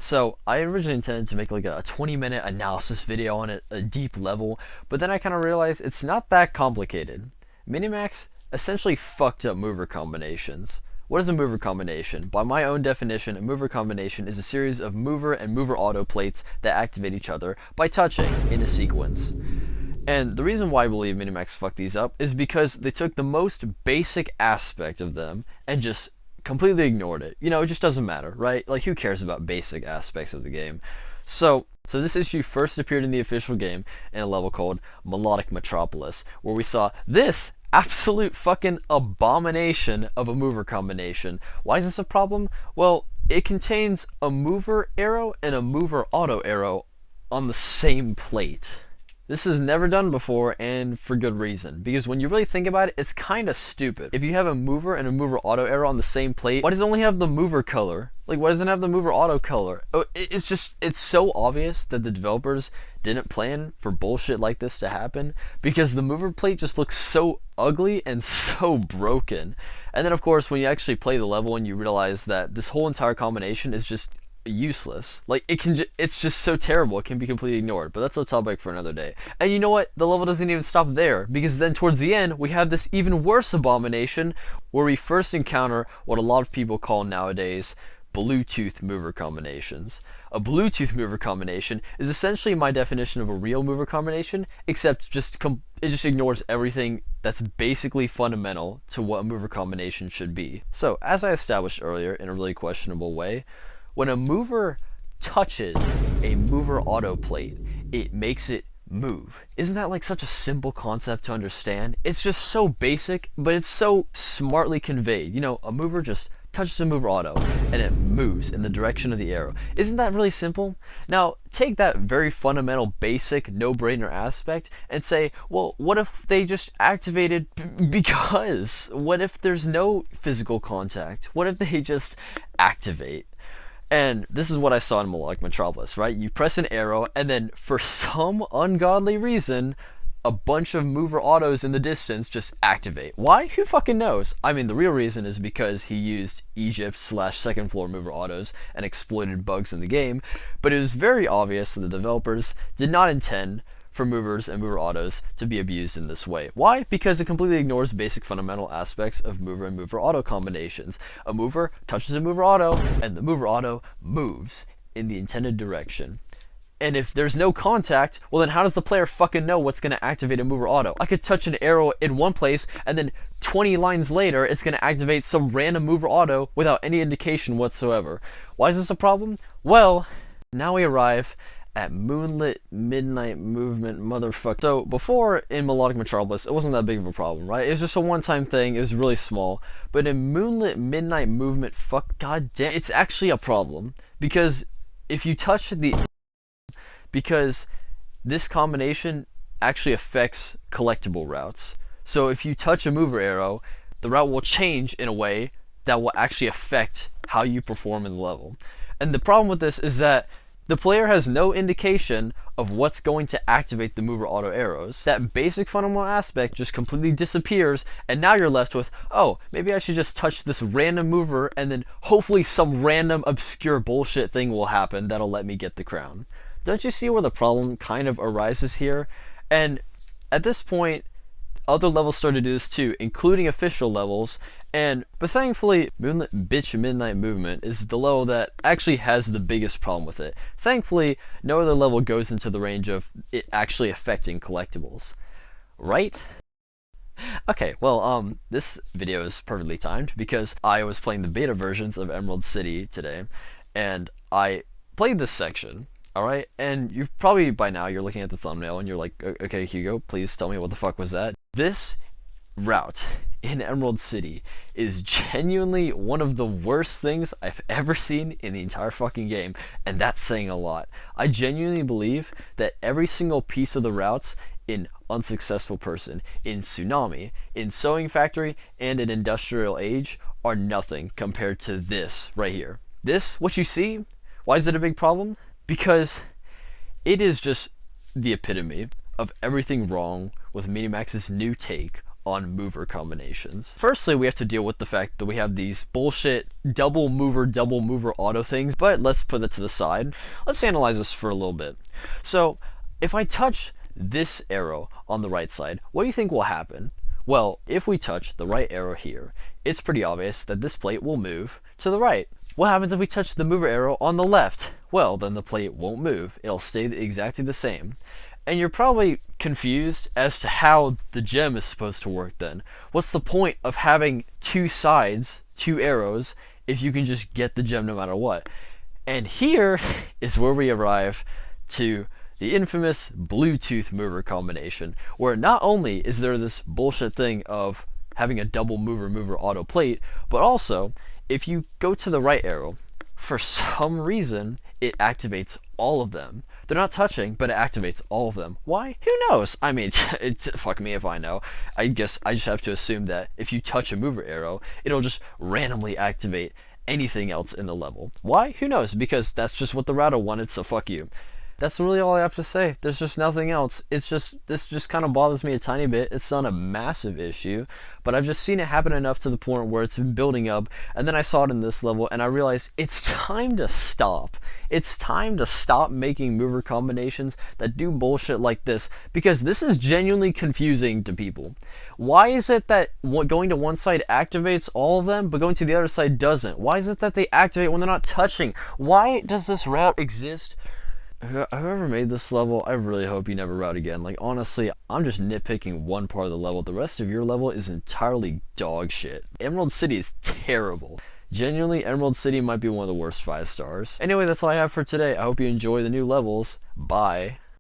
So I originally intended to make like a 20-minute analysis video on a deep level, but then I kind of realized it's not that complicated. Minimax essentially fucked up mover combinations. What is a mover combination? By my own definition, a mover combination is a series of mover and mover auto plates that activate each other by touching in a sequence. And the reason why I believe Minimax fucked these up is because they took the most basic aspect of them and just completely ignored it. You know, it just doesn't matter, right? Like, who cares about basic aspects of the game? So this issue first appeared in the official game in a level called Melodic Metropolis, where we saw this absolute fucking abomination of a mover combination. Why is this a problem? Well, it contains a mover arrow and a mover auto arrow on the same plate. This is never done before, and for good reason, because when you really think about it, it's kind of stupid. If you have a mover and a mover auto arrow on the same plate, why does it only have the mover color? Like, why doesn't it have the mover auto color? It's so obvious that the developers didn't plan for bullshit like this to happen, because the mover plate just looks so ugly and so broken. And then of course, when you actually play the level and you realize that this whole entire combination is just useless. Like, it's just so terrible it can be completely ignored, but that's a topic for another day. And you know what, the level doesn't even stop there, because then towards the end we have this even worse abomination where we first encounter what a lot of people call nowadays Bluetooth mover combinations. A Bluetooth mover combination is essentially my definition of a real mover combination, except it just ignores everything that's basically fundamental to what a mover combination should be. So, as I established earlier in a really questionable way, when a mover touches a mover auto plate, it makes it move. Isn't that like such a simple concept to understand? It's just so basic, but it's so smartly conveyed. You know, a mover just touches a mover auto and it moves in the direction of the arrow. Isn't that really simple? Now, take that very fundamental, basic, no-brainer aspect and say, well, what if they just activated because? What if there's no physical contact? What if they just activate? And this is what I saw in Melodic Metropolis, right? You press an arrow, and then for some ungodly reason, a bunch of mover autos in the distance just activate. Why? Who fucking knows? I mean, the real reason is because he used Egypt/second floor mover autos and exploited bugs in the game, but it was very obvious that the developers did not intend for movers and mover autos to be abused in this way. Why? Because it completely ignores basic fundamental aspects of mover and mover auto combinations. A mover touches a mover auto, and the mover auto moves in the intended direction. And if there's no contact, well then how does the player fucking know what's going to activate a mover auto? I could touch an arrow in one place, and then 20 lines later, it's going to activate some random mover auto without any indication whatsoever. Why is this a problem? Well, now we arrive at Moonlit Midnight movement, motherfucker. So before in Melodic Metropolis, it wasn't that big of a problem, right? It was just a one-time thing. It was really small. But in Moonlit Midnight movement, goddamn, it's actually a problem, because if you touch because this combination actually affects collectible routes. So if you touch a mover arrow, the route will change in a way that will actually affect how you perform in the level. And the problem with this is that the player has no indication of what's going to activate the mover auto arrows. That basic fundamental aspect just completely disappears, and now you're left with, oh, maybe I should just touch this random mover, and then hopefully some random obscure bullshit thing will happen that'll let me get the crown. Don't you see where the problem kind of arises here? And at this point, other levels started to do this too, including official levels, but thankfully, Moonlit Midnight movement is the level that actually has the biggest problem with it. Thankfully, no other level goes into the range of it actually affecting collectibles. Right? Okay, well, this video is perfectly timed because I was playing the beta versions of Emerald City today, and I played this section. Alright, and you've probably by now you're looking at the thumbnail and you're like, okay, Hugo, please tell me what the fuck was that? This route in Emerald City is genuinely one of the worst things I've ever seen in the entire fucking game, and that's saying a lot. I genuinely believe that every single piece of the routes in Unsuccessful Person, in Tsunami, in Sewing Factory, and in Industrial Age are nothing compared to this right here. This, what you see, why is it a big problem? Because it is just the epitome of everything wrong with Minimax's new take on mover combinations. Firstly, we have to deal with the fact that we have these bullshit double mover auto things, but let's put it to the side. Let's analyze this for a little bit. So if I touch this arrow on the right side, what do you think will happen? Well, if we touch the right arrow here, it's pretty obvious that this plate will move to the right. What happens if we touch the mover arrow on the left? Well, then the plate won't move. It'll stay exactly the same. And you're probably confused as to how the gem is supposed to work then. What's the point of having two sides, two arrows, if you can just get the gem no matter what? And here is where we arrive to the infamous Bluetooth mover combination, where not only is there this bullshit thing of having a double mover auto plate, but also if you go to the right arrow, for some reason it activates all of them. They're not touching, but it activates all of them. Why? Who knows? I mean, fuck me if I know. I guess I just have to assume that if you touch a mover arrow, it'll just randomly activate anything else in the level. Why? Who knows? Because that's just what the router wanted, so fuck you. That's really all I have to say. There's just nothing else. This just kind of bothers me a tiny bit. It's not a massive issue, but I've just seen it happen enough to the point where it's been building up, and then I saw it in this level, and I realized it's time to stop. It's time to stop making mover combinations that do bullshit like this, because this is genuinely confusing to people. Why is it that going to one side activates all of them, but going to the other side doesn't? Why is it that they activate when they're not touching? Why does this route exist? Whoever made this level, I really hope you never route again. Like, honestly, I'm just nitpicking one part of the level. The rest of your level is entirely dog shit. Emerald City is terrible. Genuinely, Emerald City might be one of the worst 5 stars. Anyway, that's all I have for today. I hope you enjoy the new levels. Bye.